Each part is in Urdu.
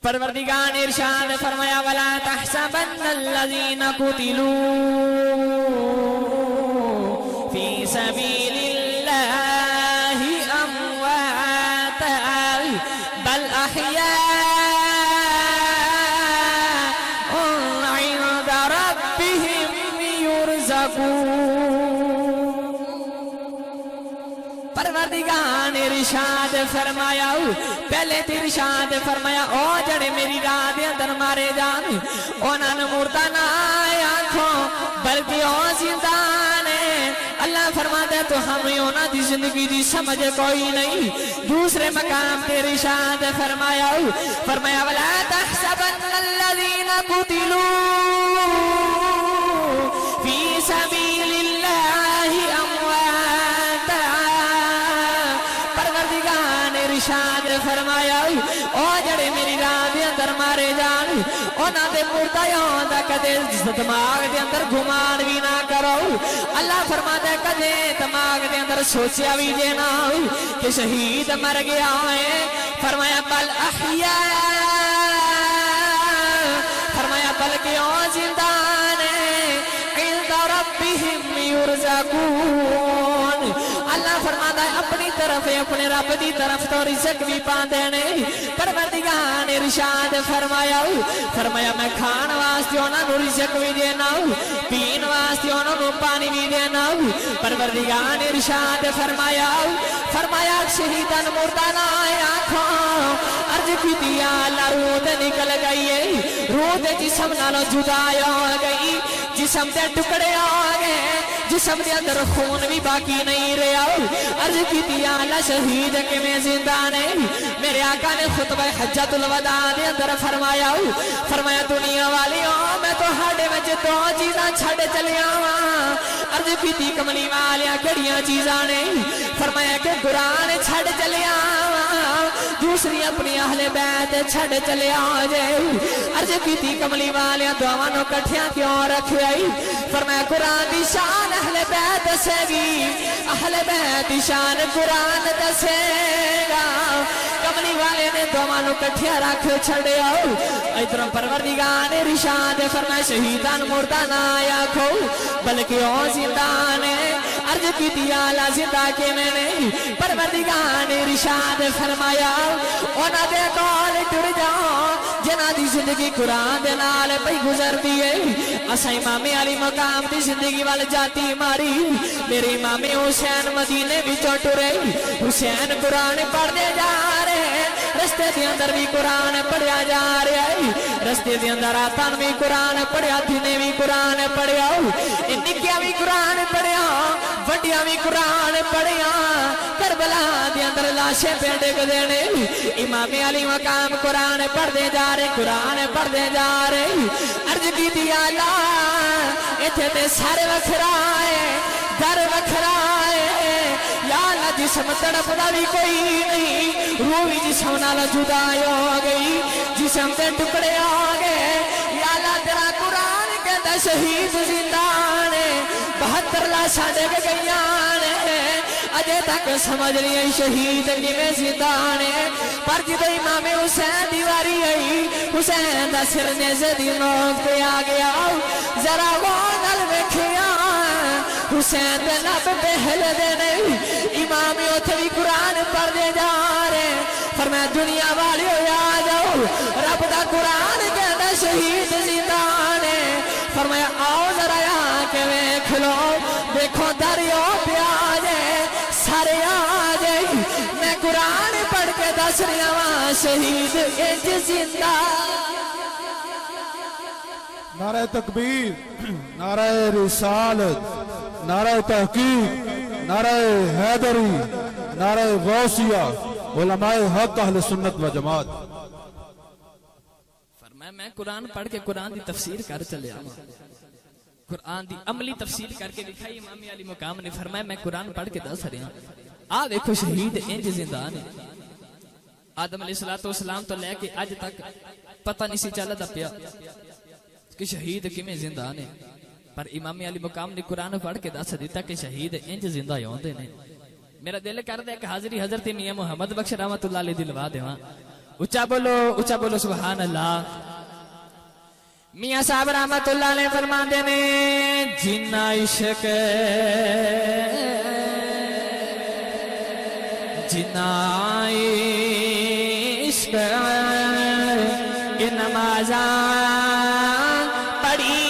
پروردگار نے ارشاد فرمایا ولا تحسبن الذين قتلوا في سبيل الله امواتا بل احياء عند ربهم يرزقون پروردگار نے ارشاد فرمایا پہلے تے ارشاد فرمایا او جڑے میری راہ دے اندر مارے جان انہاں نوں مردہ نہ آکھو بلکہ او زندہ نے اللہ فرماتا ہے تو ہمیں انہاں دی زندگی دی سمجھ کوئی نہیں دوسرے مقام تے ارشاد فرمایا ولا تحسبن الذين قتلوا في سبيل الله امواتا پروردگار نے ارشاد فرمایا او جڑے میری راہ دے اندر مارے جان انہاں دے مردیاں دا کدے دماغ دے اندر گمان بھی نہ کرو اللہ فرماتا ہے کدے دماغ دے اندر سوچیا بھی جے نہ کہ شہید مر گیا ہے فرمایا بل احیاء فرمایا بلکہ او زندہ نے عند ربهم يرزقون اللہ فرماتا ہے اپنی طرف اپنے رب دی طرف تو رزق بھی پاندے نے پروردگار نے ارشاد فرمایا میں کھان واسطے انہاں نوں رزق بھی دینا پین واسطے انہاں نوں پانی بھی دینا پروردگار نے ارشاد فرمایا شہیدان مردہ نہ آکھو عرض کی اللہ روح تے نکل گئی ہے روح تے جسم نالوں جدا ہو گئی جسم تے ٹکڑے ہو گئے جسم دے اندر خون بھی باقی نہیں رہا عرض کی اللہ شہید کے میں زندہ نہیں میرے آقا نے خطبہ حجۃ الوداع دے اندر فرمایا دنیا والیوں میں تو ہاڈے وچ دو چیزاں چھڈ چلیا واں عرض کی کملی والیاں کڑیاں چیزاں نے فرمایا کہ قرآن چھڈ چلیا واں دوسری اپنی اہل بیت چھڈ چلیا جے عرض کی کملی والیاں دعواں نو کٹھیاں کیوں رکھیا فرمایا قرآن دی شان اہل بیت دسے گی اہل بیت دی شان قرآن دسے گا کملی والے نے دعواں نو کٹھیا رکھ چھڑیا ادھر پروردگار نے ارشاد فرمایا شہیدان مردہ نہ آکھو بلکہ او زندہ نے عرض کی اللہ زندہ کے میں نے پروردگار نے ارشاد فرمایا انہاں دے کول ٹر جاؤ جنہاں دی زندگی قرآن دے نال پئی گزردی ہے اساں امام علی مقام دی زندگی وال جاتی ماری میرے امام حسین مدینے وچوں ٹرے حسین قرآن پڑھنے جا رہے رستے دے اندر بھی قرآن پڑھیا جا رہا ہے رستے دے اندر راتاں بھی قرآن پڑھیا دنے بھی قرآن پڑھیا نکیاں بھی قرآن پڑھیا وڈیاں بھی قرآن پڑھیا کربلا دے اندر لاشیں پہ ڈگ دینے امام علی مقام قرآن پڑھتے جا رہے قرآن پڑھتے جا رہے عرض کی اللہ ایتھے تے سارے وکھرائے در وکھرائے یا اللہ جسم تڑپدا بھی کوئی نہیں روح بھی جسم نال جدا ہو گئی جسم تے ٹکڑے ہو گئے یا اللہ تیرا قرآن کہندا شہید زندہ نے 72 لاشاں ڈگ گئیاں نے اجے تک سمجھ نہیں شہید کیویں زندہ نے پر جدوں امام حسین دی واری آئی حسین دا سر نیزے دی نوک تے آ گیا ذرا غور نال ویکھیا حسین دے لب بہل دے نہیں امام اوتھے بھی قرآن پڑھدے جا رہے فرمایا دنیا والیو آ جاؤ رب دا قرآن کہندا شہید زندہ نے فرمایا آؤ ذرا آ کے ویکھ لو دیکھو دریو پیا جائے سارے آ جائے میں قرآن پڑھ کے دس رہا ہاں شہید انج زندہ نعرہ تکبیر نعرہ رسالت نعرہ تحقیق نعرہ حیدری نعرہ غوثیہ علماء حق اہل سنت و جماعت فرمایا میں قرآن پڑھ کے قرآن دی تفسیر کر چلے آؤں قرآن دی عملی تفسیر کر کے دکھائی امام علی مقام نے فرمایا میں قرآن پڑھ کے دس رہا آ دیکھو شہید انج زندہ نے آدم علیہ السلام تو لے کے اج تک پتہ نہیں سی چلدا پیا کہ شہید کیویں زندہ نے پر امام علی مقام نے قرآن پڑھ کے دس دیتا کہ شہید انج زندہ ہوندے نے میرا دل کردا ہے کہ حاضری حضرت میاں محمد بخش رحمت اللہ علیہ دلوا دیواں اچھا بولو سبحان اللہ میاں صاحب رحمت اللہ علیہ فرماندے نے جنہ عشق جنہ عشق یہ نمازاں پڑھی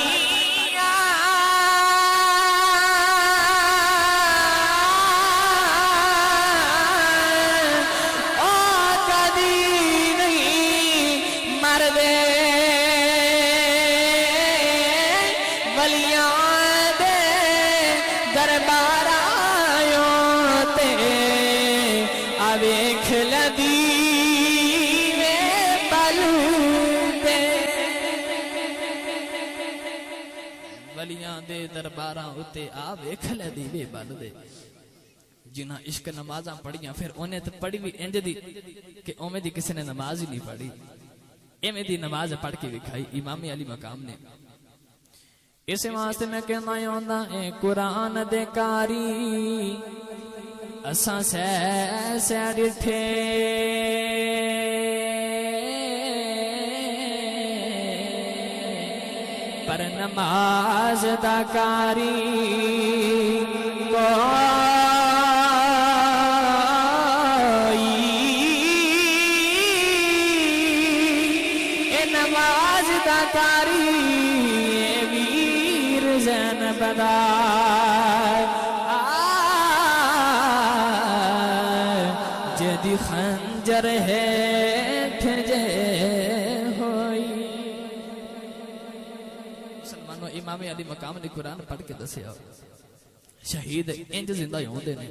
درباراں اتے آ ویکھ لے دیوے بل دے جنہاں عشق نمازاں پڑھیاں پھر انہیں تو پڑھی بھی انج دی کہ اومیں دی کسی نے نماز ہی نہیں پڑھی ایویں دی نماز پڑھ کے وکھائی امام علی مقام نے اس واسطے میں کہنا ہوندا اے قرآن دے کاری اساں سہ ڈٹھے پر نماز دا کاری کوئی اے نماز دا کاری اے ویر زینب دا جدی خنجر ہے تھجے امام علی مقام نے قرآن پڑھ کے دسیا شہید انج زندہ ہوندے نے